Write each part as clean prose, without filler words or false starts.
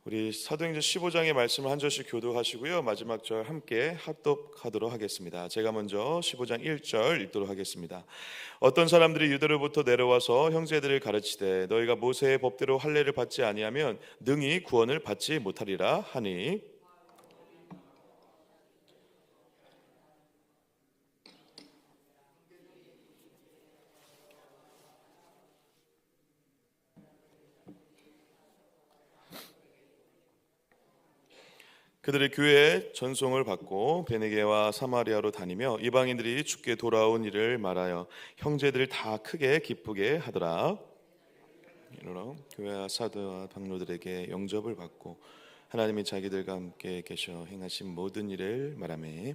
우리 사도행전 15장의 말씀을 한 절씩 교도하시고요. 마지막 절 함께 합독하도록 하겠습니다. 제가 먼저 15장 1절 읽도록 하겠습니다. 어떤 사람들이 유대로부터 내려와서 형제들을 가르치되 너희가 모세의 법대로 할례를 받지 아니하면 능히 구원을 받지 못하리라 하니 그들의 교회에 전송을 받고 베네게와 사마리아로 다니며 이방인들이 주께 돌아온 일을 말하여 형제들을 다 크게 기쁘게 하더라. 이러러 교회와 사도와 장로들에게 영접을 받고 하나님이 자기들과 함께 계셔 행하신 모든 일을 말하매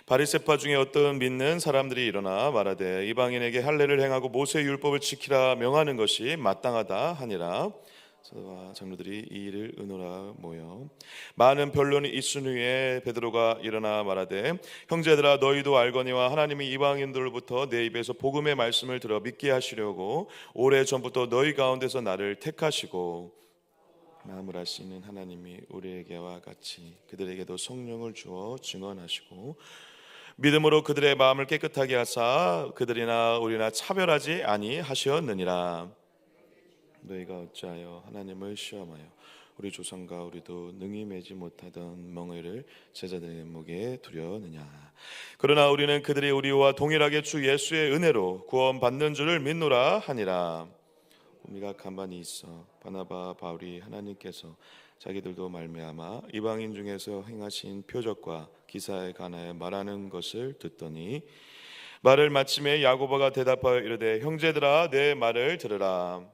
바리새파 중에 어떤 믿는 사람들이 일어나 말하되 이방인에게 할례를 행하고 모세의 율법을 지키라 명하는 것이 마땅하다 하니라. 사도와 장로들이 이 일을 의논하여 모여 많은 변론이 있은 후에 베드로가 일어나 말하되 형제들아 너희도 알거니와 하나님이 이방인들로부터 내 입에서 복음의 말씀을 들어 믿게 하시려고 오래 전부터 너희 가운데서 나를 택하시고 마음을 아시는 하나님이 우리에게와 같이 그들에게도 성령을 주어 증언하시고 믿음으로 그들의 마음을 깨끗하게 하사 그들이나 우리나 차별하지 아니하셨느니라. 너희가 어찌하여 하나님을 시험하여 우리 조상과 우리도 능히 매지 못하던 멍에를 제자들의 목에 두려느냐. 그러나 우리는 그들이 우리와 동일하게 주 예수의 은혜로 구원받는 줄을 믿노라 하니라. 우리가 가만히 있어 바나바 바울이 하나님께서 자기들도 말미암아 이방인 중에서 행하신 표적과 기사에 관하여 말하는 것을 듣더니 말을 마침에 야고보가 대답하여 이르되 형제들아 내 말을 들으라.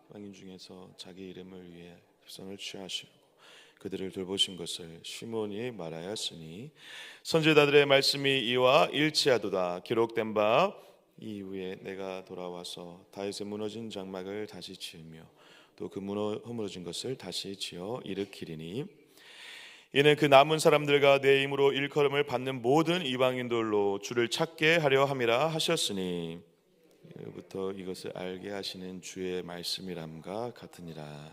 이방인 중에서 자기 이름을 위해 백성을 취하시고 그들을 돌보신 것을 시몬이 말하였으니 선지자들의 말씀이 이와 일치하도다. 기록된 바 이후에 내가 돌아와서 다윗의 무너진 장막을 다시 지으며 또 그 허물어진 것을 다시 지어 일으키리니 이는 그 남은 사람들과 내 힘으로 일컬음을 받는 모든 이방인들로 주를 찾게 하려 함이라 하셨으니 부터 이것을 알게 하시는 주의 말씀이람과 같으니라.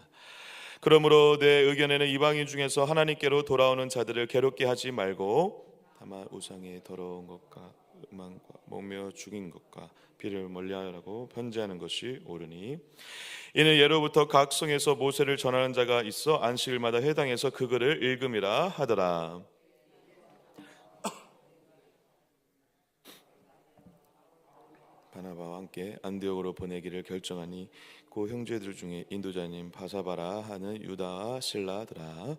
그러므로 내 의견에는 이방인 중에서 하나님께로 돌아오는 자들을 괴롭게 하지 말고 다만 우상의 더러운 것과 음란과 목며 죽인 것과 비를 멀리하라고 편지하는 것이 옳으니 이는 예로부터 각 성에서 모세를 전하는 자가 있어 안식일마다 회당에서 그 글을 읽음이라 하더라. 바나바와 함께 안디옥으로 보내기를 결정하니 그 형제들 중에 인도자님 바사바라 하는 유다와 실라더라.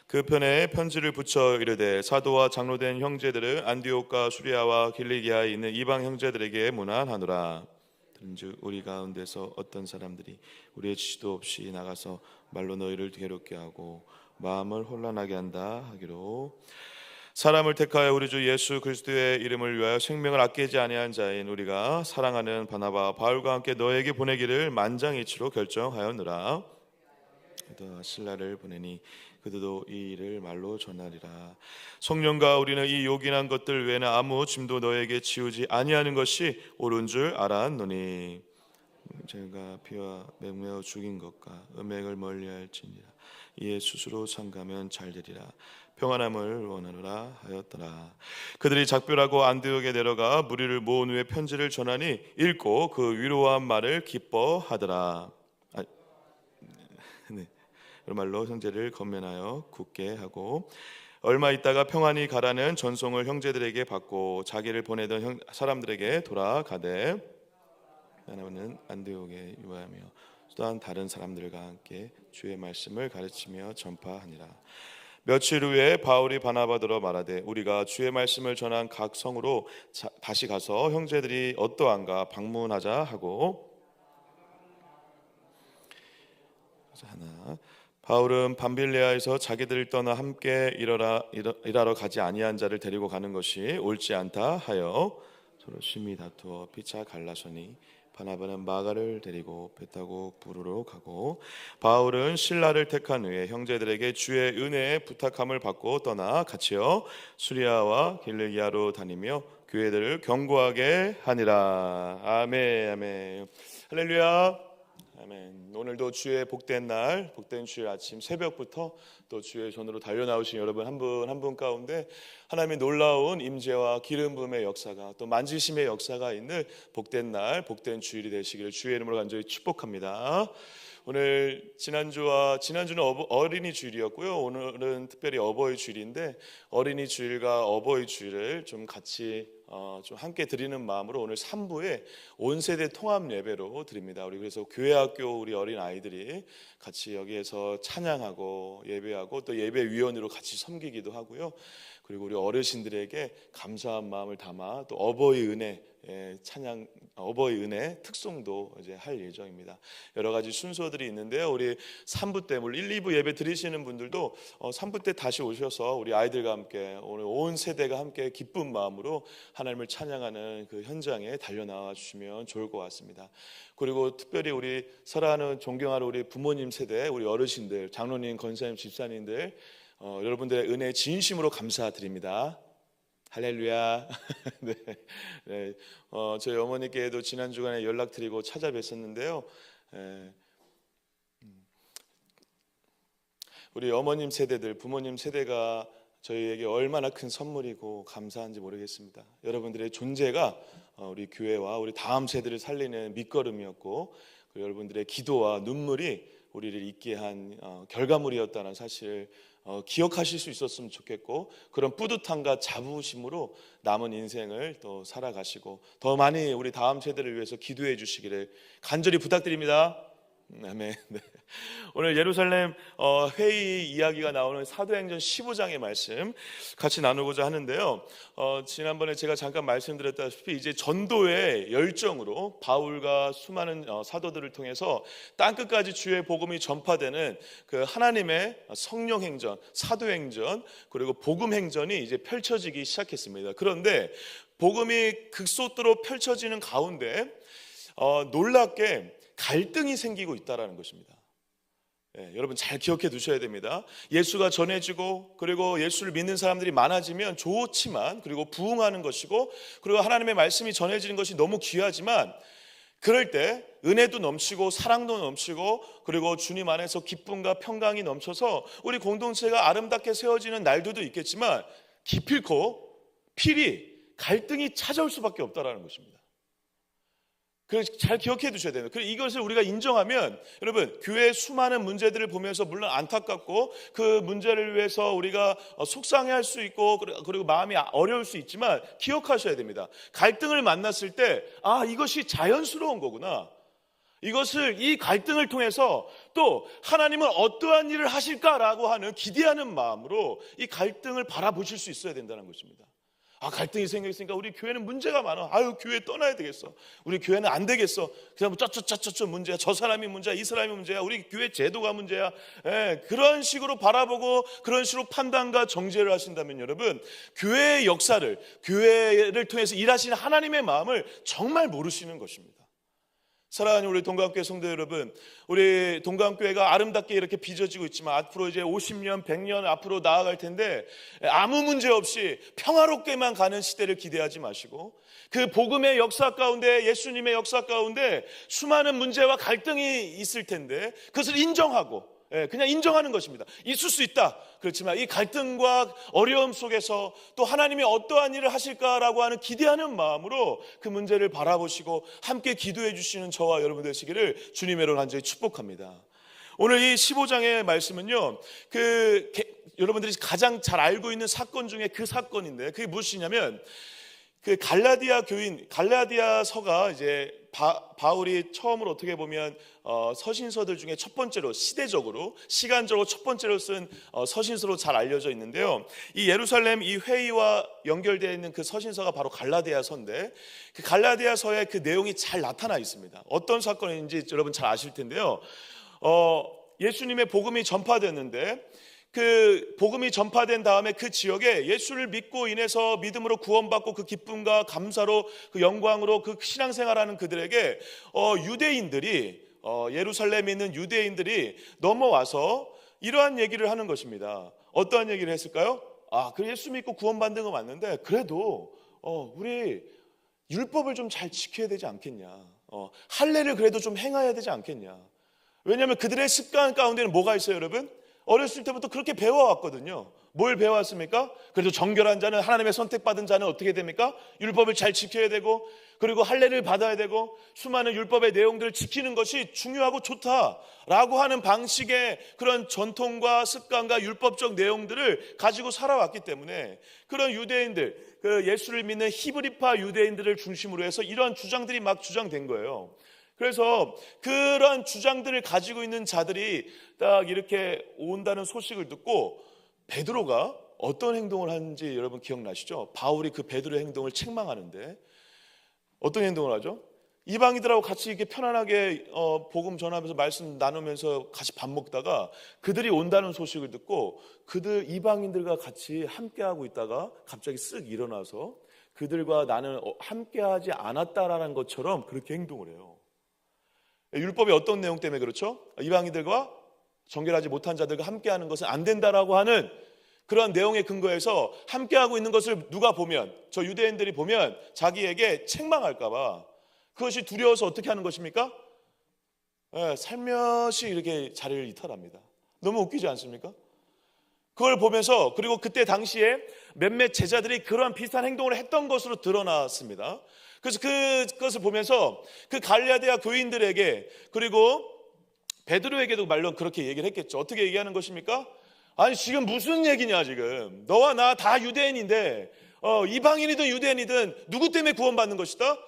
그 편에 편지를 붙여 이르되 사도와 장로된 형제들은 안디옥과 수리아와 길리기아에 있는 이방 형제들에게 문안하노라. 들은즉 우리 가운데서 어떤 사람들이 우리의 지시도 없이 나가서 말로 너희를 괴롭게 하고 마음을 혼란하게 한다 하기로 사람을 택하여 우리 주 예수 그리스도의 이름을 위하여 생명을 아끼지 아니한 자인 우리가 사랑하는 바나바 바울과 함께 너에게 보내기를 만장일치로 결정하였느라. 또 신라를 보내니 그들도 이 일을 말로 전하리라. 성령과 우리는 이 요긴한 것들 외에는 아무 짐도 너에게 지우지 아니하는 것이 옳은 줄 알았노니 제가 피와 맹매어 죽인 것과 음행을 멀리할지니라. 이에 스스로 상가면 잘되리라. 평안함을 원하노라 하였더라. 그들이 작별하고 안디옥에 내려가 무리를 모은 후에 편지를 전하니 읽고 그 위로한 말을 기뻐하더라. 네. 말로 형제를 건면하여 굳게 하고 얼마 있다가 평안히 가라는 전송을 형제들에게 받고 자기를 보내던 사람들에게 돌아가되 바나바는 안디옥에 유하며 또한 다른 사람들과 함께 주의 말씀을 가르치며 전파하니라. 며칠 후에 바울이 바나바더러 말하되 우리가 주의 말씀을 전한 각 성으로 다시 가서 형제들이 어떠한가 방문하자 하고 하나 바울은 밤빌레아에서 자기들을 떠나 함께 일하러 가지 아니한 자를 데리고 가는 것이 옳지 않다 하여 서로 심히 다투어 피차 갈라서니 바나바는 마가를 데리고 배 타고 부르러 가고 바울은 실라를 택한 후에 형제들에게 주의 은혜에 부탁함을 받고 떠나 같이요 수리아와 길리기아로 다니며 교회들을 경고하게 하니라. 아멘 아멘 할렐루야 아멘. 오늘도 주의 복된 날, 복된 주일 아침 새벽부터 또 주의 전으로 달려 나오신 여러분 한 분 한 분 가운데 하나님의 놀라운 임재와 기름 부음의 역사가 또 만지심의 역사가 있는 복된 날, 복된 주일이 되시기를 주의 이름으로 간절히 축복합니다. 오늘 지난주는 어린이 주일이었고요. 오늘은 특별히 어버이 주일인데 어린이 주일과 어버이 주일을 좀 같이 좀 함께 드리는 마음으로 오늘 3부에 온 세대 통합 예배로 드립니다. 우리 그래서 교회학교 우리 어린 아이들이 같이 여기에서 찬양하고 예배하고 또 예배위원으로 같이 섬기기도 하고요. 그리고 우리 어르신들에게 감사한 마음을 담아 또 어버이 은혜 찬양 어버이 은혜 특송도 이제 할 예정입니다. 여러 가지 순서들이 있는데요. 우리 3부 때 물론 1, 2부 예배 드리시는 분들도 3부 때 다시 오셔서 우리 아이들과 함께 오늘 온 세대가 함께 기쁜 마음으로 하나님을 찬양하는 그 현장에 달려 나와 주시면 좋을 것 같습니다. 그리고 특별히 우리 사랑하는 존경하는 우리 부모님 세대, 우리 어르신들, 장로님, 권사님, 집사님들 여러분들의 은혜에 진심으로 감사드립니다. 할렐루야. 네, 네. 저희 어머니께도 지난 주간에 연락드리고 찾아뵀었는데요. 우리 어머님 세대들, 부모님 세대가 저희에게 얼마나 큰 선물이고 감사한지 모르겠습니다. 여러분들의 존재가 우리 교회와 우리 다음 세대를 살리는 밑거름이었고, 그리고 여러분들의 기도와 눈물이 우리를 있게 한 결과물이었다는 사실을 기억하실 수 있었으면 좋겠고, 그런 뿌듯함과 자부심으로 남은 인생을 또 살아가시고 더 많이 우리 다음 세대를 위해서 기도해 주시기를 간절히 부탁드립니다. 아멘. 네. 오늘 예루살렘 회의 이야기가 나오는 사도행전 15장의 말씀 같이 나누고자 하는데요. 지난번에 제가 잠깐 말씀드렸다시피 이제 전도의 열정으로 바울과 수많은 사도들을 통해서 땅끝까지 주의 복음이 전파되는 그 하나님의 성령 행전, 사도행전 그리고 복음 행전이 이제 펼쳐지기 시작했습니다. 그런데 복음이 극속도로 펼쳐지는 가운데 놀랍게 갈등이 생기고 있다는 것입니다. 여러분 잘 기억해 두셔야 됩니다. 예수가 전해지고 그리고 예수를 믿는 사람들이 많아지면 좋지만, 그리고 부흥하는 것이고, 그리고 하나님의 말씀이 전해지는 것이 너무 귀하지만, 그럴 때 은혜도 넘치고 사랑도 넘치고 그리고 주님 안에서 기쁨과 평강이 넘쳐서 우리 공동체가 아름답게 세워지는 날들도 있겠지만, 기필코 필히 갈등이 찾아올 수밖에 없다는 것입니다. 그래서 잘 기억해 두셔야 돼요. 그리고 이것을 우리가 인정하면, 여러분 교회의 수많은 문제들을 보면서 물론 안타깝고 그 문제를 위해서 우리가 속상해할 수 있고 그리고 마음이 어려울 수 있지만 기억하셔야 됩니다. 갈등을 만났을 때 이것이 자연스러운 거구나. 이 갈등을 통해서 또 하나님은 어떠한 일을 하실까라고 하는 기대하는 마음으로 이 갈등을 바라보실 수 있어야 된다는 것입니다. 갈등이 생겼으니까 우리 교회는 문제가 많아. 교회 떠나야 되겠어. 우리 교회는 안 되겠어. 그냥 쩌쩌쩌쩌 문제야. 저 사람이 문제야. 이 사람이 문제야. 우리 교회 제도가 문제야. 그런 식으로 바라보고 그런 식으로 판단과 정죄를 하신다면 여러분, 교회의 역사를, 교회를 통해서 일하시는 하나님의 마음을 정말 모르시는 것입니다. 사랑하는 우리 동감교회 성도 여러분, 우리 동감교회가 아름답게 이렇게 빚어지고 있지만 앞으로 이제 50년, 100년 앞으로 나아갈 텐데 아무 문제 없이 평화롭게만 가는 시대를 기대하지 마시고, 그 복음의 역사 가운데, 예수님의 역사 가운데 수많은 문제와 갈등이 있을 텐데 그것을 인정하고 그냥 인정하는 것입니다. 있을 수 있다. 그렇지만 이 갈등과 어려움 속에서 또 하나님이 어떠한 일을 하실까라고 하는 기대하는 마음으로 그 문제를 바라보시고 함께 기도해 주시는 저와 여러분 되시기를 주님의 이름으로 간절히 축복합니다. 오늘 이 15장의 말씀은요, 여러분들이 가장 잘 알고 있는 사건 중에 그 사건인데, 그게 무엇이냐면 그 갈라디아서가 이제 바울이 처음으로 어떻게 보면 서신서들 중에 첫 번째로, 시대적으로 시간적으로 첫 번째로 쓴 서신서로 잘 알려져 있는데요. 이 예루살렘 이 회의와 연결되어 있는 그 서신서가 바로 갈라디아서인데, 그 갈라디아서의 그 내용이 잘 나타나 있습니다. 어떤 사건인지 여러분 잘 아실 텐데요. 예수님의 복음이 전파됐는데, 그 복음이 전파된 다음에 그 지역에 예수를 믿고 인해서 믿음으로 구원받고 그 기쁨과 감사로 그 영광으로 그 신앙생활하는 그들에게 유대인들이 예루살렘에 있는 유대인들이 넘어와서 이러한 얘기를 하는 것입니다. 어떠한 얘기를 했을까요? 그 예수 믿고 구원받는 거 맞는데 그래도 우리 율법을 좀 잘 지켜야 되지 않겠냐, 할례를 그래도 좀 행해야 되지 않겠냐. 왜냐하면 그들의 습관 가운데는 뭐가 있어요, 여러분? 어렸을 때부터 그렇게 배워왔거든요. 뭘 배워왔습니까? 그래도 정결한 자는, 하나님의 선택받은 자는 어떻게 됩니까? 율법을 잘 지켜야 되고, 그리고 할례를 받아야 되고, 수많은 율법의 내용들을 지키는 것이 중요하고 좋다라고 하는 방식의 그런 전통과 습관과 율법적 내용들을 가지고 살아왔기 때문에, 그런 유대인들, 그 예수를 믿는 히브리파 유대인들을 중심으로 해서 이러한 주장들이 막 주장된 거예요. 그래서 그런 주장들을 가지고 있는 자들이 딱 이렇게 온다는 소식을 듣고 베드로가 어떤 행동을 하는지 여러분 기억나시죠? 바울이 그 베드로의 행동을 책망하는데 어떤 행동을 하죠? 이방인들하고 같이 이렇게 편안하게 복음 전하면서 말씀 나누면서 같이 밥 먹다가 그들이 온다는 소식을 듣고 그들 이방인들과 같이 함께하고 있다가 갑자기 쓱 일어나서 그들과 나는 함께하지 않았다라는 것처럼 그렇게 행동을 해요. 율법의 어떤 내용 때문에 그렇죠? 이방인들과 정결하지 못한 자들과 함께하는 것은 안 된다라고 하는 그런 내용에 근거해서 함께하고 있는 것을 누가 보면, 저 유대인들이 보면 자기에게 책망할까 봐 그것이 두려워서 어떻게 하는 것입니까? 살며시 이렇게 자리를 이탈합니다. 너무 웃기지 않습니까? 그걸 보면서, 그리고 그때 당시에 몇몇 제자들이 그러한 비슷한 행동을 했던 것으로 드러났습니다. 그래서 그것을 보면서 그 갈라디아 교인들에게, 그리고 베드로에게도 말론 그렇게 얘기를 했겠죠. 어떻게 얘기하는 것입니까? 아니 지금 무슨 얘기냐, 지금 너와 나 다 유대인인데 이방인이든 유대인이든 누구 때문에 구원받는 것이다?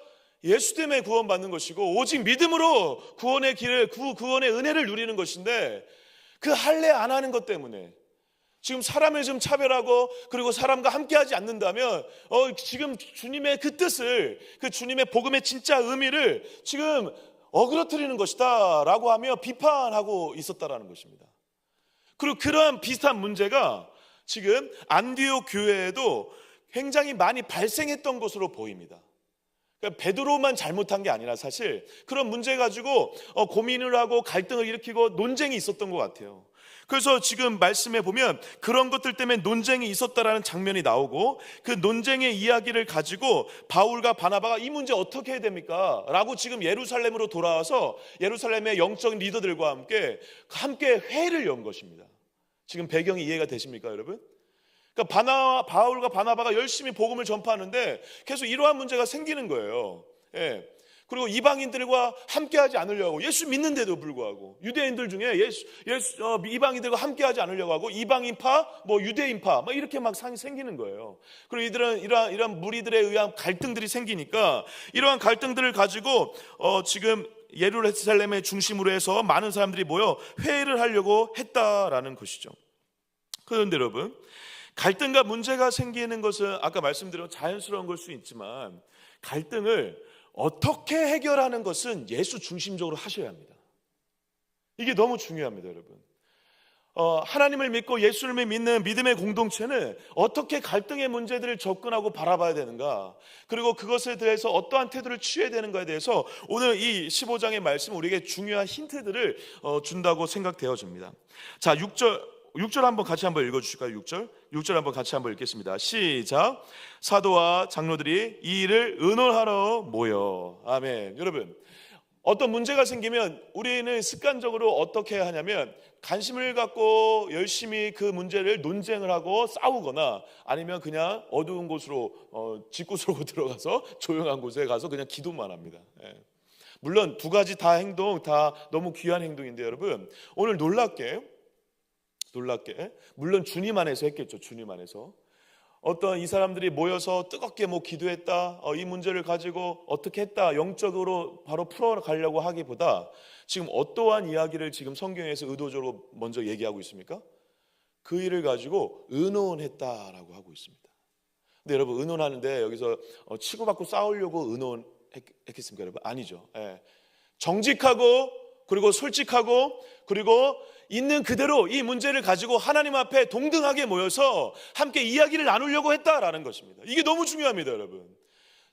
예수 때문에 구원받는 것이고, 오직 믿음으로 구원의 길을, 구원의 은혜를 누리는 것인데, 그 할례 안 하는 것 때문에 지금 사람을 좀 차별하고, 그리고 사람과 함께하지 않는다면 지금 주님의 그 뜻을, 그 주님의 복음의 진짜 의미를 지금 어그러뜨리는 것이다 라고 하며 비판하고 있었다라는 것입니다. 그리고 그러한 비슷한 문제가 지금 안디옥 교회에도 굉장히 많이 발생했던 것으로 보입니다. 그러니까 베드로만 잘못한 게 아니라 사실 그런 문제 가지고 고민을 하고 갈등을 일으키고 논쟁이 있었던 것 같아요. 그래서 지금 말씀해 보면 그런 것들 때문에 논쟁이 있었다라는 장면이 나오고, 그 논쟁의 이야기를 가지고 바울과 바나바가 이 문제 어떻게 해야 됩니까? 라고 지금 예루살렘으로 돌아와서 예루살렘의 영적 리더들과 함께 회의를 연 것입니다. 지금 배경이 이해가 되십니까, 여러분? 그러니까 바울과 바나바가 열심히 복음을 전파하는데 계속 이러한 문제가 생기는 거예요. 그리고 이방인들과 함께하지 않으려고 하고, 예수 믿는데도 불구하고 유대인들 중에 이방인들과 함께하지 않으려고 하고, 이방인파, 유대인파 이렇게 막 생기는 거예요. 그리고 이들은 이러한 무리들에 의한 갈등들이 생기니까 이러한 갈등들을 가지고 지금 예루살렘의 중심으로 해서 많은 사람들이 모여 회의를 하려고 했다라는 것이죠. 그런데 여러분, 갈등과 문제가 생기는 것은 아까 말씀드린 자연스러운 걸 수 있지만, 갈등을 어떻게 해결하는 것은 예수 중심적으로 하셔야 합니다. 이게 너무 중요합니다, 여러분. 하나님을 믿고 예수를 믿는 믿음의 공동체는 어떻게 갈등의 문제들을 접근하고 바라봐야 되는가, 그리고 그것에 대해서 어떠한 태도를 취해야 되는가에 대해서 오늘 이 15장의 말씀 우리에게 중요한 힌트들을 준다고 생각되어집니다. 자, 6절 한번 같이 한번 읽어주실까요? 6절 한번 같이 한번 읽겠습니다. 시작. 사도와 장로들이 이 일을 의논하러 모여. 아멘. 여러분, 어떤 문제가 생기면 우리는 습관적으로 어떻게 하냐면 관심을 갖고 열심히 그 문제를 논쟁을 하고 싸우거나, 아니면 그냥 어두운 곳으로 집구석으로 들어가서 조용한 곳에 가서 그냥 기도만 합니다. 물론 두 가지 다 행동 다 너무 귀한 행동인데, 여러분 오늘 놀랍게 물론 주님 안에서 했겠죠. 주님 안에서 어떤 이 사람들이 모여서 뜨겁게 기도했다, 이 문제를 가지고 어떻게 했다, 영적으로 바로 풀어가려고 하기보다 지금 어떠한 이야기를 지금 성경에서 의도적으로 먼저 얘기하고 있습니까? 그 일을 가지고 의논했다라고 하고 있습니다. 근데 여러분, 의논하는데 여기서 치고받고 싸우려고 의논했겠습니까, 여러분? 아니죠. 정직하고, 그리고 솔직하고, 그리고 있는 그대로 이 문제를 가지고 하나님 앞에 동등하게 모여서 함께 이야기를 나누려고 했다라는 것입니다. 이게 너무 중요합니다, 여러분.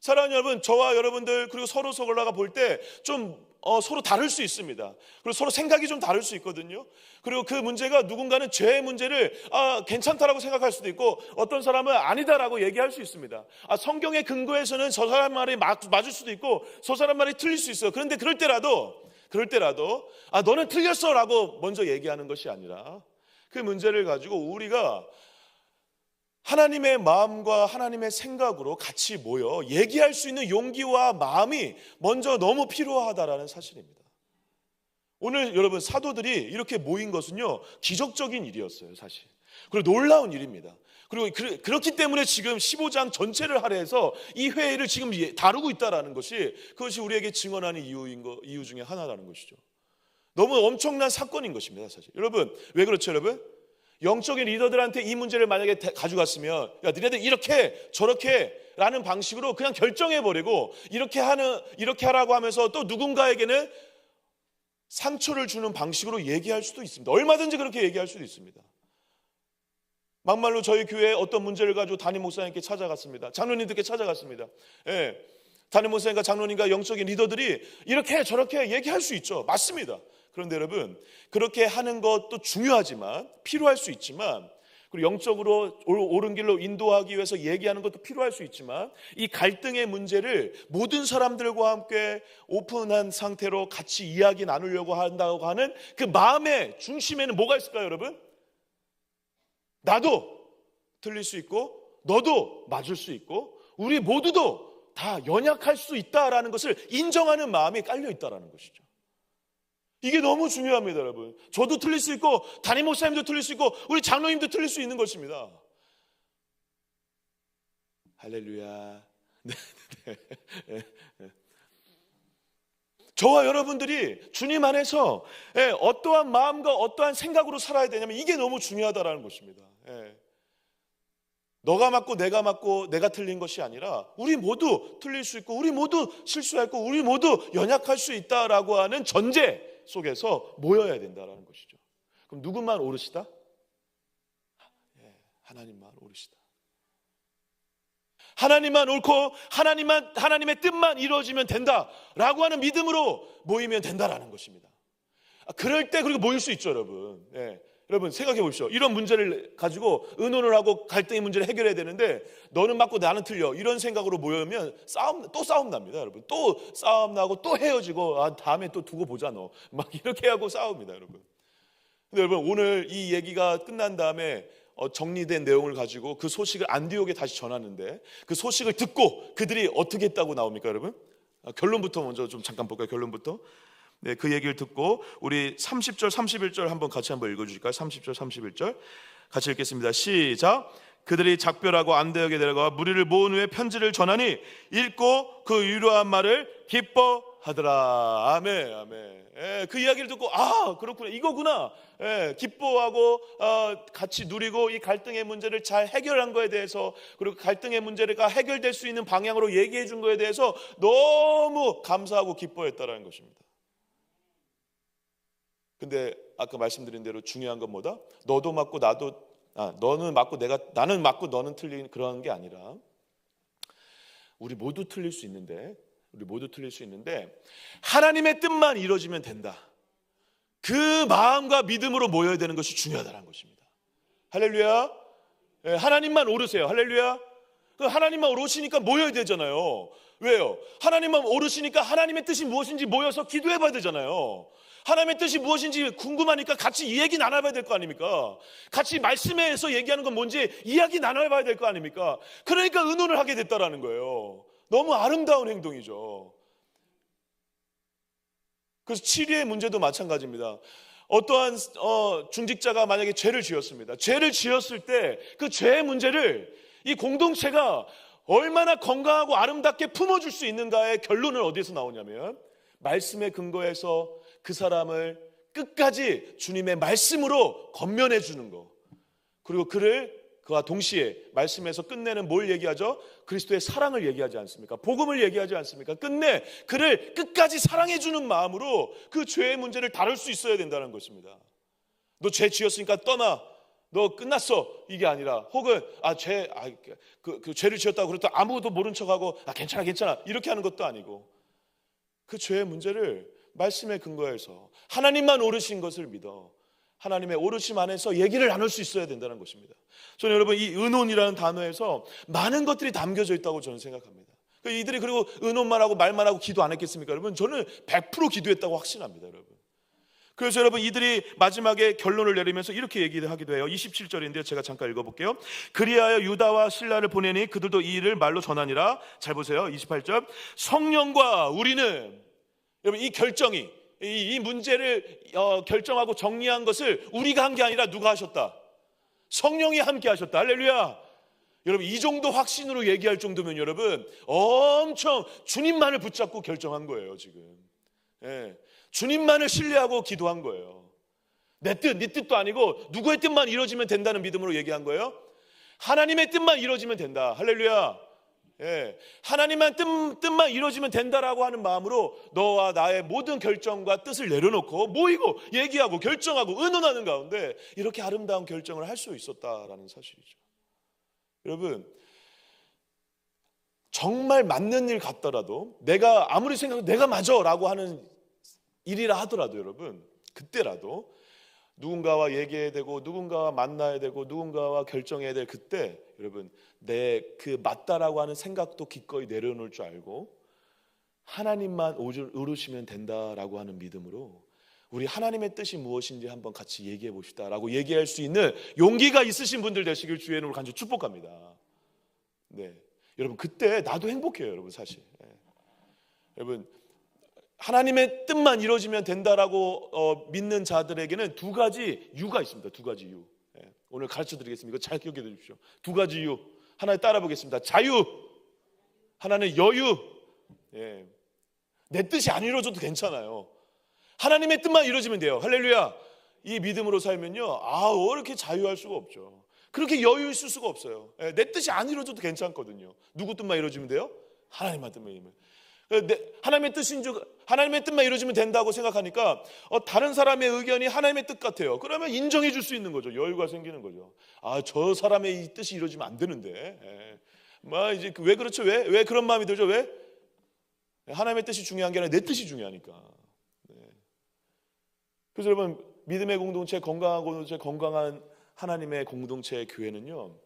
사랑하는 여러분, 저와 여러분들 그리고 서로 올라가 볼 때 좀 서로 다를 수 있습니다. 그리고 서로 생각이 좀 다를 수 있거든요. 그리고 그 문제가 누군가는 죄의 문제를 괜찮다라고 생각할 수도 있고, 어떤 사람은 아니다라고 얘기할 수 있습니다. 성경의 근거에서는 저 사람 말이 맞을 수도 있고 저 사람 말이 틀릴 수 있어요. 그런데 그럴 때라도 그럴 때라도 너는 틀렸어 라고 먼저 얘기하는 것이 아니라 그 문제를 가지고 우리가 하나님의 마음과 하나님의 생각으로 같이 모여 얘기할 수 있는 용기와 마음이 먼저 너무 필요하다라는 사실입니다. 오늘 여러분 사도들이 이렇게 모인 것은요 기적적인 일이었어요 사실. 그리고 놀라운 일입니다. 그리고 그렇기 때문에 지금 15장 전체를 할애해서 이 회의를 지금 다루고 있다는 것이 그것이 우리에게 증언하는 이유 중에 하나라는 것이죠. 너무 엄청난 사건인 것입니다 사실. 여러분 왜 그렇죠 여러분? 영적인 리더들한테 이 문제를 만약에 가져갔으면 야 니네들 이렇게 저렇게 라는 방식으로 그냥 결정해버리고 이렇게 하라고 하면서 또 누군가에게는 상처를 주는 방식으로 얘기할 수도 있습니다. 얼마든지 그렇게 얘기할 수도 있습니다. 막말로 저희 교회에 어떤 문제를 가지고 담임 목사님께 찾아갔습니다. 장로님들께 찾아갔습니다. 담임 목사님과 장로님과 영적인 리더들이 이렇게 저렇게 얘기할 수 있죠. 맞습니다. 그런데 여러분 그렇게 하는 것도 중요하지만 필요할 수 있지만 그리고 영적으로 옳은 길로 인도하기 위해서 얘기하는 것도 필요할 수 있지만 이 갈등의 문제를 모든 사람들과 함께 오픈한 상태로 같이 이야기 나누려고 한다고 하는 그 마음의 중심에는 뭐가 있을까요 여러분? 나도 틀릴 수 있고 너도 맞을 수 있고 우리 모두도 다 연약할 수 있다라는 것을 인정하는 마음이 깔려 있다라는 것이죠. 이게 너무 중요합니다 여러분. 저도 틀릴 수 있고 담임 목사님도 틀릴 수 있고 우리 장로님도 틀릴 수 있는 것입니다. 할렐루야. 저와 여러분들이 주님 안에서 어떠한 마음과 어떠한 생각으로 살아야 되냐면 이게 너무 중요하다라는 것입니다. 너가 맞고 내가 틀린 것이 아니라 우리 모두 틀릴 수 있고 우리 모두 실수할 있고 우리 모두 연약할 수 있다라고 하는 전제 속에서 모여야 된다는 것이죠. 그럼 누구만 오르시다? 하나님만 오르시다. 하나님만 옳고 하나님의 뜻만 이루어지면 된다라고 하는 믿음으로 모이면 된다라는 것입니다. 그럴 때 그렇게 모일 수 있죠 여러분. 여러분 생각해 보십시오. 이런 문제를 가지고 의논을 하고 갈등의 문제를 해결해야 되는데 너는 맞고 나는 틀려 이런 생각으로 모이면 싸움 납니다 여러분. 또 싸움 나고 또 헤어지고 다음에 또 두고 보자 너 막 이렇게 하고 싸웁니다 여러분. 근데 여러분 오늘 이 얘기가 끝난 다음에 정리된 내용을 가지고 그 소식을 안디옥에 다시 전하는데 그 소식을 듣고 그들이 어떻게 했다고 나옵니까 여러분? 결론부터 먼저 좀 잠깐 볼까요? 결론부터. 그 얘기를 듣고 우리 30절 31절 한번 같이 한번 읽어주실까요? 30절 31절 같이 읽겠습니다. 시작. 그들이 작별하고 안디옥에 내려가 무리를 모은 후에 편지를 전하니 읽고 그 유로한 말을 기뻐하더라. 아멘 아멘. 그 이야기를 듣고 그렇구나 이거구나. 기뻐하고 같이 누리고 이 갈등의 문제를 잘 해결한 거에 대해서 그리고 갈등의 문제가 해결될 수 있는 방향으로 얘기해 준 거에 대해서 너무 감사하고 기뻐했다라는 것입니다. 근데 아까 말씀드린 대로 중요한 건 뭐다? 너도 맞고 너는 맞고 나는 맞고 너는 틀린 그런 게 아니라 우리 모두 틀릴 수 있는데 하나님의 뜻만 이루어지면 된다. 그 마음과 믿음으로 모여야 되는 것이 중요하다는 것입니다. 할렐루야. 하나님만 오르세요. 할렐루야. 하나님만 오르시니까 모여야 되잖아요. 왜요? 하나님만 오르시니까 하나님의 뜻이 무엇인지 모여서 기도해 봐야 되잖아요. 하나님의 뜻이 무엇인지 궁금하니까 같이 이야기 나눠봐야 될 거 아닙니까? 같이 말씀에서 얘기하는 건 뭔지 이야기 나눠봐야 될 거 아닙니까? 그러니까 의논을 하게 됐다라는 거예요. 너무 아름다운 행동이죠. 그래서 치리의 문제도 마찬가지입니다. 어떠한 중직자가 만약에 죄를 지었습니다. 죄를 지었을 때 그 죄의 문제를 이 공동체가 얼마나 건강하고 아름답게 품어줄 수 있는가의 결론은 어디에서 나오냐면 말씀에 근거해서 그 사람을 끝까지 주님의 말씀으로 건면해 주는 거. 그리고 그와 동시에 말씀에서 끝내는 뭘 얘기하죠? 그리스도의 사랑을 얘기하지 않습니까? 복음을 얘기하지 않습니까? 끝내 그를 끝까지 사랑해 주는 마음으로 그 죄의 문제를 다룰 수 있어야 된다는 것입니다. 너 죄 지었으니까 떠나. 너 끝났어. 이게 아니라 혹은 그 죄를 지었다고 그랬다 아무것도 모른 척하고 괜찮아 이렇게 하는 것도 아니고 그 죄의 문제를 말씀에 근거해서 하나님만 오르신 것을 믿어 하나님의 오르심 안에서 얘기를 나눌 수 있어야 된다는 것입니다. 저는 여러분 이 의논이라는 단어에서 많은 것들이 담겨져 있다고 저는 생각합니다. 이들이 그리고 의논만 하고 말만 하고 기도 안 했겠습니까? 여러분, 저는 100% 기도했다고 확신합니다, 여러분. 그래서 여러분, 이들이 마지막에 결론을 내리면서 이렇게 얘기하기도 해요. 27절인데요, 제가 잠깐 읽어볼게요. 그리하여 유다와 실라를 보내니 그들도 이 일을 말로 전하니라. 잘 보세요. 28절. 성령과 우리는, 여러분, 이 결정이, 이 문제를 결정하고 정리한 것을 우리가 한 게 아니라 누가 하셨다? 성령이 함께 하셨다. 할렐루야. 여러분, 이 정도 확신으로 얘기할 정도면 여러분, 엄청 주님만을 붙잡고 결정한 거예요, 지금. 예. 주님만을 신뢰하고 기도한 거예요. 내 뜻, 네 뜻도 아니고 누구의 뜻만 이루어지면 된다는 믿음으로 얘기한 거예요. 하나님의 뜻만 이루어지면 된다. 할렐루야. 예. 하나님만 뜻만 이루어지면 된다라고 하는 마음으로 너와 나의 모든 결정과 뜻을 내려놓고 모이고 얘기하고 결정하고 의논하는 가운데 이렇게 아름다운 결정을 할 수 있었다라는 사실이죠. 여러분, 정말 맞는 일 같더라도 내가 아무리 생각해도 내가 맞아라고 하는 일이라 하더라도 여러분, 그때라도 누군가와 얘기해야 되고 누군가와 만나야 되고 누군가와 결정해야 될 그때 여러분, 내 그 맞다라고 하는 생각도 기꺼이 내려놓을 줄 알고 하나님만 오르시면 된다라고 하는 믿음으로 우리 하나님의 뜻이 무엇인지 한번 같이 얘기해 봅시다라고 얘기할 수 있는 용기가 있으신 분들 되시길 주의 이름으로 간절히 축복합니다. 네, 여러분, 그때 나도 행복해요, 여러분. 사실 여러분, 하나님의 뜻만 이루어지면 된다라고 믿는 자들에게는 두 가지 유가 있습니다. 두 가지 유. 오늘 가르쳐 드리겠습니다. 이거 잘 기억해 두십시오. 두 가지 유. 하나 따라 보겠습니다. 자유, 하나는 여유. 내 뜻이 안 이루어져도 괜찮아요. 하나님의 뜻만 이루어지면 돼요. 할렐루야. 이 믿음으로 살면요, 이렇게 자유할 수가 없죠. 그렇게 여유 있을 수가 없어요. 내 뜻이 안 이루어져도 괜찮거든요. 누구 뜻만 이루어지면 돼요? 하나님만 뜻만 이루어지면. 하나님의 뜻만 이루어지면 된다고 생각하니까 다른 사람의 의견이 하나님의 뜻 같아요. 그러면 인정해 줄 수 있는 거죠. 여유가 생기는 거죠. 저 사람의 이 뜻이 이루어지면 안 되는데. 이제 왜 그렇죠? 왜 그런 마음이 들죠? 왜? 하나님의 뜻이 중요한 게 아니라 내 뜻이 중요하니까. 그래서 여러분, 믿음의 공동체, 건강한 공동체, 건강한 하나님의 공동체의 교회는요,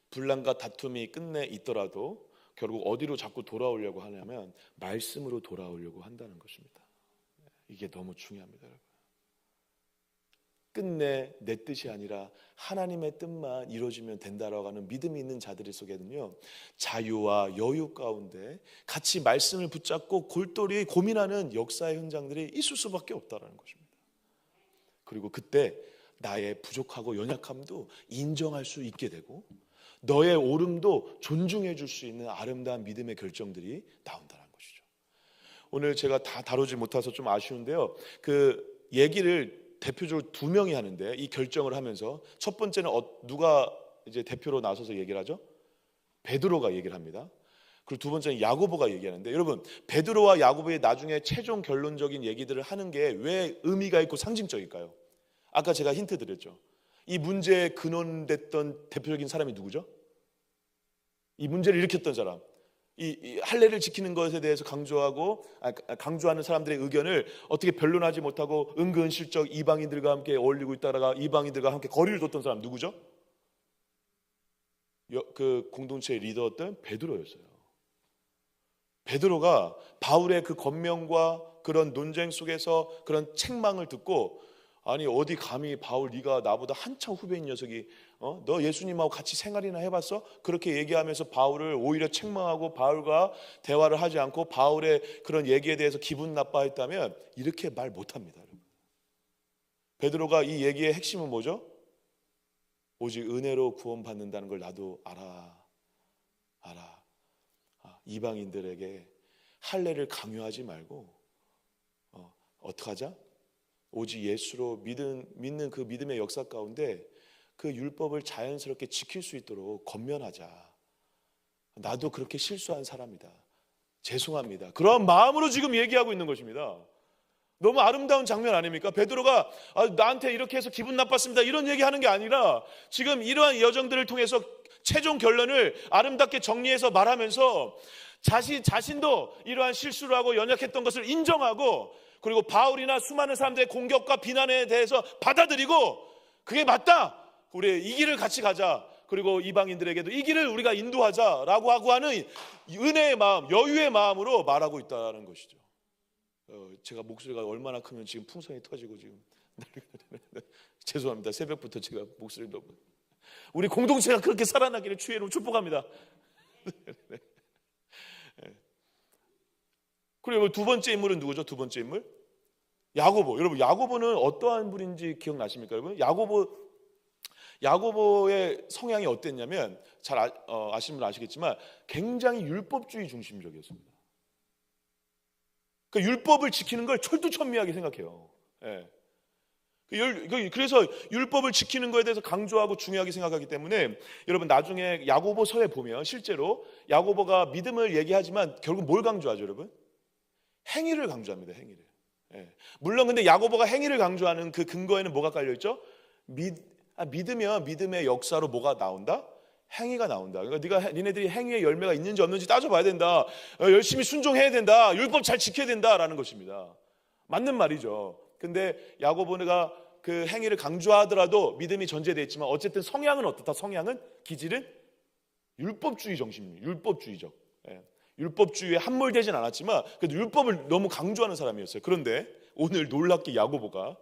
분란과 다툼이 끝내 있더라도 결국 어디로 자꾸 돌아오려고 하냐면 말씀으로 돌아오려고 한다는 것입니다. 이게 너무 중요합니다, 여러분. 끝내 내 뜻이 아니라 하나님의 뜻만 이루어지면 된다라고 하는 믿음이 있는 자들 속에는요, 자유와 여유 가운데 같이 말씀을 붙잡고 골똘히 고민하는 역사의 현장들이 있을 수밖에 없다는 것입니다. 그리고 그때 나의 부족하고 연약함도 인정할 수 있게 되고 너의 옳음도 존중해 줄 수 있는 아름다운 믿음의 결정들이 나온다는 것이죠. 오늘 제가 다 다루지 못해서 좀 아쉬운데요, 그 얘기를 대표적으로 두 명이 하는데, 이 결정을 하면서 첫 번째는 누가 이제 대표로 나서서 얘기를 하죠? 베드로가 얘기를 합니다. 그리고 두 번째는 야고보가 얘기하는데, 여러분, 베드로와 야고보의 나중에 최종 결론적인 얘기들을 하는 게 왜 의미가 있고 상징적일까요? 아까 제가 힌트 드렸죠. 이 문제에 근원됐던 대표적인 사람이 누구죠? 이 문제를 일으켰던 사람, 이 할례를 지키는 것에 대해서 강조하는 사람들의 의견을 어떻게 변론하지 못하고 은근슬쩍 이방인들과 함께 어울리고 있다가 이방인들과 함께 거리를 뒀던 사람 누구죠? 그 공동체의 리더였던 베드로였어요. 베드로가 바울의 그 권면과 그런 논쟁 속에서 그런 책망을 듣고, 아니 어디 감히 바울, 네가 나보다 한참 후배인 녀석이 너 예수님하고 같이 생활이나 해봤어? 그렇게 얘기하면서 바울을 오히려 책망하고 바울과 대화를 하지 않고 바울의 그런 얘기에 대해서 기분 나빠했다면 이렇게 말 못합니다. 베드로가 이 얘기의 핵심은 뭐죠? 오직 은혜로 구원받는다는 걸 나도 알아. 이방인들에게 할례를 강요하지 말고 어떻게 하자? 오직 예수로 믿는 그 믿음의 역사 가운데 그 율법을 자연스럽게 지킬 수 있도록 권면하자. 나도 그렇게 실수한 사람이다. 죄송합니다. 그런 마음으로 지금 얘기하고 있는 것입니다. 너무 아름다운 장면 아닙니까? 베드로가 나한테 이렇게 해서 기분 나빴습니다, 이런 얘기하는 게 아니라 지금 이러한 여정들을 통해서 최종 결론을 아름답게 정리해서 말하면서 자신도 이러한 실수를 하고 연약했던 것을 인정하고, 그리고 바울이나 수많은 사람들의 공격과 비난에 대해서 받아들이고, 그게 맞다, 우리 이 길을 같이 가자. 그리고 이방인들에게도 이 길을 우리가 인도하자라고 하고 하는 은혜의 마음, 여유의 마음으로 말하고 있다는 것이죠. 제가 목소리가 얼마나 크면 지금 풍선이 터지고 지금 죄송합니다. 새벽부터 제가 목소리 너무 우리 공동체가 그렇게 살아나기를 주의 이름으로 축복합니다. 그리고 두 번째 인물은 누구죠? 두 번째 인물 야고보. 여러분 야고보는 어떠한 분인지 기억나십니까? 여러분 야고보의 성향이 어땠냐면 잘 아시는 분 아시겠지만 굉장히 율법주의 중심적이었습니다. 그 율법을 지키는 걸 철두철미하게 생각해요. 예. 그래서 율법을 지키는 것에 대해서 강조하고 중요하게 생각하기 때문에 여러분 나중에 야고보서에 보면 실제로 야고보가 믿음을 얘기하지만 결국 뭘 강조하죠, 여러분? 행위를 강조합니다. 행위를. 예. 물론 근데 야고보가 행위를 강조하는 그 근거에는 뭐가 깔려 있죠? 믿으면 믿음의 역사로 뭐가 나온다? 행위가 나온다. 그러니까 니네들이 행위의 열매가 있는지 없는지 따져봐야 된다. 열심히 순종해야 된다. 율법 잘 지켜야 된다라는 것입니다. 맞는 말이죠. 근데 야고보가 그 행위를 강조하더라도 믿음이 전제되어 있지만 어쨌든 성향은 어떻다? 성향은 기질은 율법주의 정신입니다. 율법주의적. 예. 율법주의에 함몰되진 않았지만 그래도 율법을 너무 강조하는 사람이었어요. 그런데 오늘 놀랍게 야고보가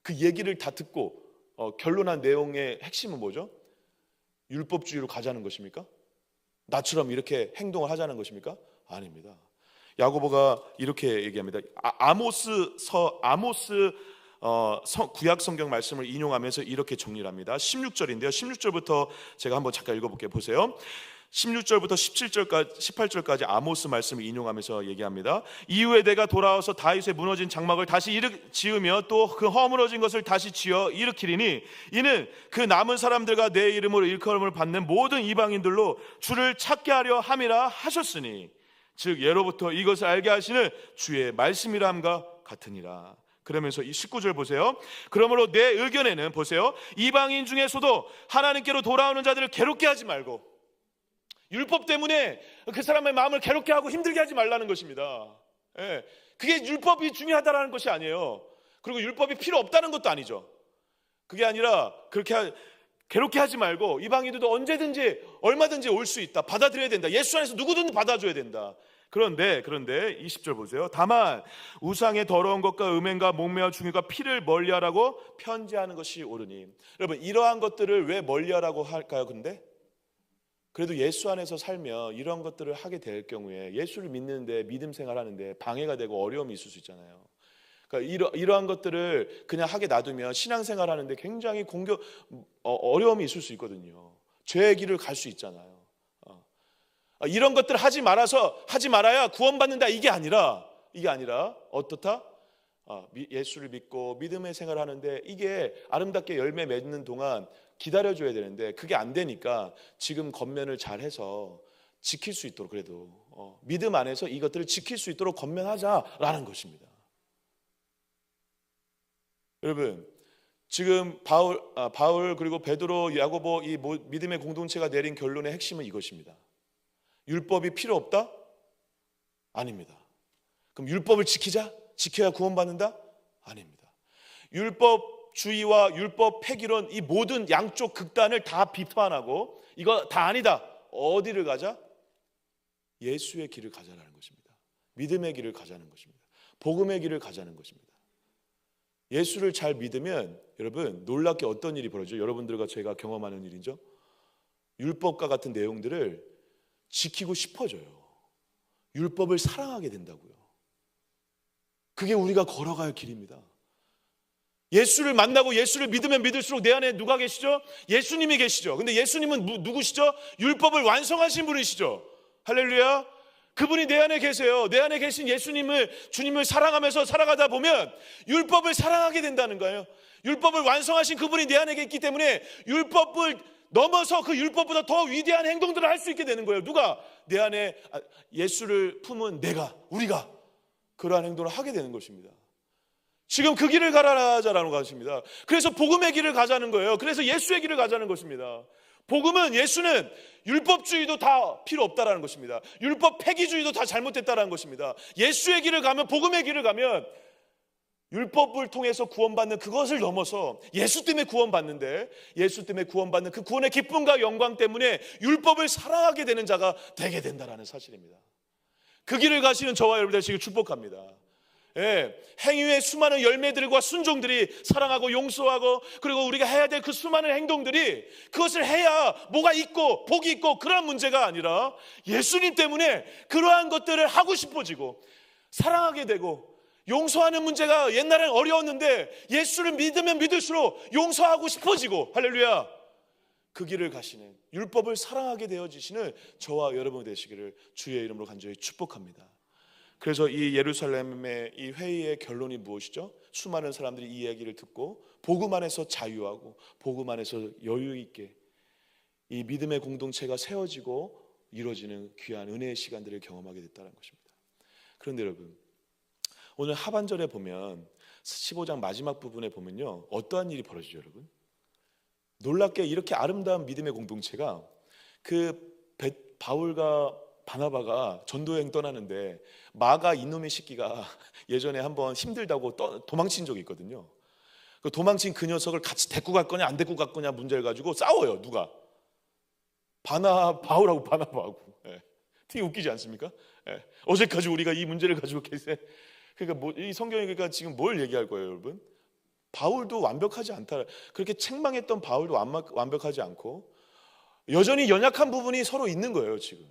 그 얘기를 다 듣고 결론한 내용의 핵심은 뭐죠? 율법주의로 가자는 것입니까? 나처럼 이렇게 행동을 하자는 것입니까? 아닙니다. 야고보가 이렇게 얘기합니다. 구약 성경 말씀을 인용하면서 이렇게 정리를 합니다. 16절인데요. 16절부터 제가 한번 잠깐 읽어볼게요. 보세요. 16절부터 18절까지 아모스 말씀을 인용하면서 얘기합니다. 이후에 내가 돌아와서 다윗의 무너진 장막을 다시 지으며 또 그 허물어진 것을 다시 지어 일으키리니 이는 그 남은 사람들과 내 이름으로 일컬음을 받는 모든 이방인들로 주를 찾게 하려 함이라 하셨으니 즉 예로부터 이것을 알게 하시는 주의 말씀이람과 같으니라. 그러면서 이 19절 보세요. 그러므로 내 의견에는 보세요. 이방인 중에서도 하나님께로 돌아오는 자들을 괴롭게 하지 말고 율법 때문에 그 사람의 마음을 괴롭게 하고 힘들게 하지 말라는 것입니다. 예, 그게 율법이 중요하다는 것이 아니에요. 그리고 율법이 필요 없다는 것도 아니죠. 그게 아니라 그렇게 괴롭게 하지 말고 이방인들도 언제든지 얼마든지 올 수 있다. 받아들여야 된다. 예수 안에서 누구든 받아줘야 된다. 그런데 20절 보세요. 다만 우상의 더러운 것과 음행과 목매와 중의가 피를 멀리하라고 편지하는 것이 옳으니. 여러분 이러한 것들을 왜 멀리하라고 할까요? 근데 그래도 예수 안에서 살면 이런 것들을 하게 될 경우에 예수를 믿는데 믿음 생활하는데 방해가 되고 어려움이 있을 수 있잖아요. 그러니까 이러한 것들을 그냥 하게 놔두면 신앙생활 하는데 굉장히 어려움이 있을 수 있거든요. 죄의 길을 갈 수 있잖아요. 이런 것들을 하지 말아야 구원받는다 이게 아니라 어떻다? 예수를 믿고 믿음의 생활을 하는데 이게 아름답게 열매 맺는 동안 기다려줘야 되는데 그게 안 되니까 지금 겉면을 잘해서 지킬 수 있도록 그래도 믿음 안에서 이것들을 지킬 수 있도록 겉면하자라는 것입니다. 여러분 지금 바울 그리고 베드로 야고보 이 믿음의 공동체가 내린 결론의 핵심은 이것입니다. 율법이 필요 없다? 아닙니다. 그럼 율법을 지켜야 구원받는다? 아닙니다. 율법주의와 율법 폐기론 이 모든 양쪽 극단을 다 비판하고 이거 다 아니다. 어디를 가자? 예수의 길을 가자라는 것입니다. 믿음의 길을 가자는 것입니다. 복음의 길을 가자는 것입니다. 예수를 잘 믿으면 여러분 놀랍게 어떤 일이 벌어져요? 여러분들과 제가 경험하는 일이죠. 율법과 같은 내용들을 지키고 싶어져요. 율법을 사랑하게 된다고요. 그게 우리가 걸어갈 길입니다. 예수를 만나고 예수를 믿으면 믿을수록 내 안에 누가 계시죠? 예수님이 계시죠. 근데 예수님은 누구시죠? 율법을 완성하신 분이시죠. 할렐루야. 그분이 내 안에 계세요. 내 안에 계신 주님을 사랑하면서 살아가다 보면 율법을 사랑하게 된다는 거예요. 율법을 완성하신 그분이 내 안에 있기 때문에 율법을 넘어서 그 율법보다 더 위대한 행동들을 할 수 있게 되는 거예요. 누가? 내 안에 예수를 품은 우리가 그러한 행동을 하게 되는 것입니다. 지금 그 길을 가라자라는 것입니다. 그래서 복음의 길을 가자는 거예요. 그래서 예수의 길을 가자는 것입니다. 복음은 예수는 율법주의도 다 필요 없다라는 것입니다. 율법 폐기주의도 다 잘못됐다라는 것입니다. 예수의 길을 가면 복음의 길을 가면 율법을 통해서 구원받는 그것을 넘어서 예수 때문에 구원받는데, 예수 때문에 구원받는 그 구원의 기쁨과 영광 때문에 율법을 사랑하게 되는 자가 되게 된다는 사실입니다. 그 길을 가시는 저와 여러분 되시길 축복합니다. 예, 행위의 수많은 열매들과 순종들이 사랑하고 용서하고 그리고 우리가 해야 될 그 수많은 행동들이, 그것을 해야 뭐가 있고 복이 있고 그런 문제가 아니라 예수님 때문에 그러한 것들을 하고 싶어지고 사랑하게 되고, 용서하는 문제가 옛날엔 어려웠는데 예수를 믿으면 믿을수록 용서하고 싶어지고, 할렐루야, 그 길을 가시는, 율법을 사랑하게 되어지시는 저와 여러분 되시기를 주의 이름으로 간절히 축복합니다. 그래서 이 예루살렘의 이 회의의 결론이 무엇이죠? 수많은 사람들이 이 이야기를 듣고 복음 안에서 자유하고 복음 안에서 여유 있게 이 믿음의 공동체가 세워지고 이루어지는 귀한 은혜의 시간들을 경험하게 됐다는 것입니다. 그런데 여러분, 오늘 하반절에 보면 15장 마지막 부분에 보면요, 어떠한 일이 벌어지죠 여러분? 놀랍게 이렇게 아름다운 믿음의 공동체가, 바울과 바나바가 전도여행 떠나는데 마가 이놈의 새끼가 예전에 한번 힘들다고 도망친 적이 있거든요. 그 도망친 그 녀석을 같이 데리고 갈 거냐 안 데리고 갈 거냐 문제를 가지고 싸워요. 누가? 바울하고 바나바하고. 되게 웃기지 않습니까? 어제까지 우리가 이 문제를 가지고 계세. 그러니까 이 성경이 그러니까 지금 뭘 얘기할 거예요, 여러분? 바울도 완벽하지 않다. 그렇게 책망했던 바울도 완벽하지 않고 여전히 연약한 부분이 서로 있는 거예요, 지금.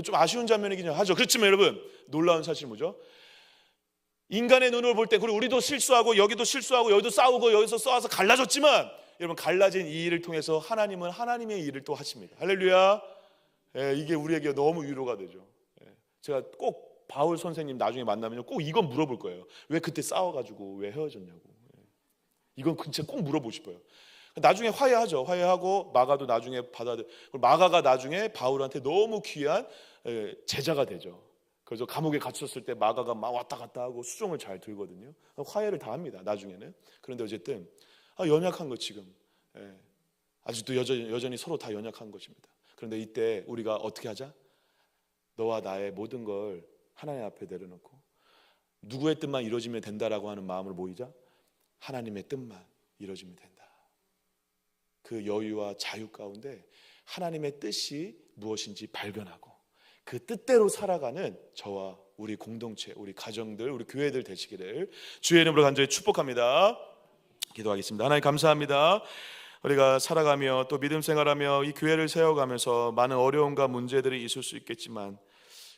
좀 아쉬운 장면이긴 하죠. 그렇지만 여러분, 놀라운 사실 뭐죠? 인간의 눈으로 볼 때, 그리고 우리도 실수하고 여기도 실수하고 여기도 싸우고 여기서 싸워서 갈라졌지만, 여러분, 갈라진 이 일을 통해서 하나님은 하나님의 일을 또 하십니다. 할렐루야. 이게 우리에게 너무 위로가 되죠. 제가 꼭 바울 선생님 나중에 만나면 꼭 이건 물어볼 거예요. 왜 그때 싸워가지고 왜 헤어졌냐고. 이건 진짜 꼭 물어보고 싶어요. 나중에 화해하죠. 화해하고 마가도 나중에 마가가 나중에 바울한테 너무 귀한 제자가 되죠. 그래서 감옥에 갇혔을 때 마가가 막 왔다 갔다 하고 수종을 잘 들거든요. 화해를 다 합니다, 나중에는. 그런데 어쨌든 연약한 것 지금 아직도 여전히 서로 다 연약한 것입니다. 그런데 이때 우리가 어떻게 하자? 너와 나의 모든 걸 하나님 앞에 내려놓고 누구의 뜻만 이루어지면 된다라고 하는 마음으로 모이자. 하나님의 뜻만 이루어지면 된다. 그 여유와 자유 가운데 하나님의 뜻이 무엇인지 발견하고 그 뜻대로 살아가는 저와 우리 공동체, 우리 가정들, 우리 교회들 되시기를 주의 이름으로 간절히 축복합니다. 기도하겠습니다. 하나님 감사합니다. 우리가 살아가며 또 믿음 생활하며 이 교회를 세워가면서 많은 어려움과 문제들이 있을 수 있겠지만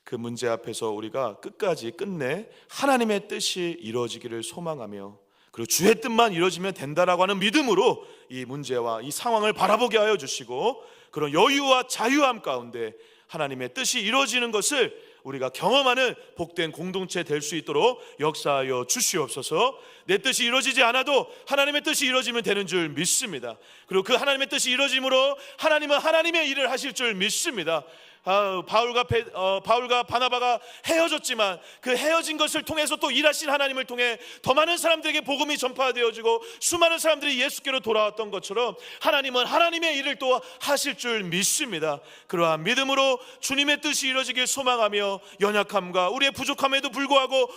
그 문제 앞에서 우리가 끝내 하나님의 뜻이 이루어지기를 소망하며 그리고 주의 뜻만 이루어지면 된다라고 하는 믿음으로 이 문제와 이 상황을 바라보게 하여 주시고 그런 여유와 자유함 가운데 하나님의 뜻이 이루어지는 것을 우리가 경험하는 복된 공동체 될 수 있도록 역사하여 주시옵소서. 내 뜻이 이루어지지 않아도 하나님의 뜻이 이루어지면 되는 줄 믿습니다. 그리고 그 하나님의 뜻이 이루어짐으로 하나님은 하나님의 일을 하실 줄 믿습니다. 바울과 바나바가 헤어졌지만 그 헤어진 것을 통해서 또 일하신 하나님을 통해 더 많은 사람들에게 복음이 전파되어지고 수많은 사람들이 예수께로 돌아왔던 것처럼 하나님은 하나님의 일을 또 하실 줄 믿습니다. 그러한 믿음으로 주님의 뜻이 이루어지길 소망하며 연약함과 우리의 부족함에도 불구하고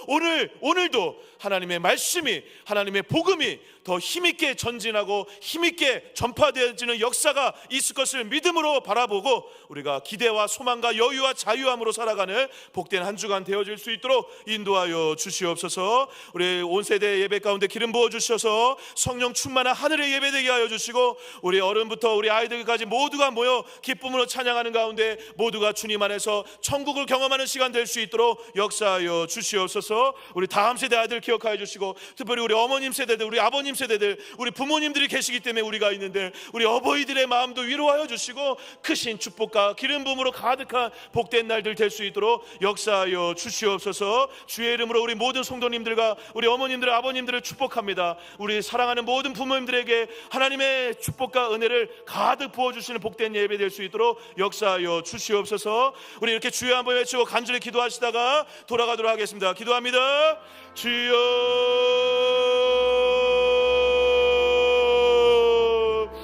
오늘도 하나님의 말씀이, 하나님의 복음이 더 힘있게 전진하고 힘있게 전파되어지는 역사가 있을 것을 믿음으로 바라보고 우리가 기대와 소망과 여유와 자유함으로 살아가는 복된 한 주간 되어질 수 있도록 인도하여 주시옵소서. 우리 온 세대 예배 가운데 기름 부어 주셔서 성령 충만한 하늘의 예배 되게 하여 주시고 우리 어른부터 우리 아이들까지 모두가 모여 기쁨으로 찬양하는 가운데 모두가 주님 안에서 천국을 경험하는 시간 될 수 있도록 역사하여 주시옵소서. 우리 다음 세대 아이들 기억하여 주시고 특별히 우리 어머님 세대들, 우리 아버님 세대들, 우리 부모님들이 계시기 때문에 우리가 있는데 우리 어버이들의 마음도 위로하여 주시고 크신 축복과 기름 부음으로 가득한 복된 날들 될 수 있도록 역사하여 주시옵소서. 주의 이름으로 우리 모든 성도님들과 우리 어머님들, 아버님들을 축복합니다. 우리 사랑하는 모든 부모님들에게 하나님의 축복과 은혜를 가득 부어주시는 복된 예배 될 수 있도록 역사하여 주시옵소서. 우리 이렇게 주여 한번 외치고 간절히 기도하시다가 돌아가도록 하겠습니다. 기도합니다. 주여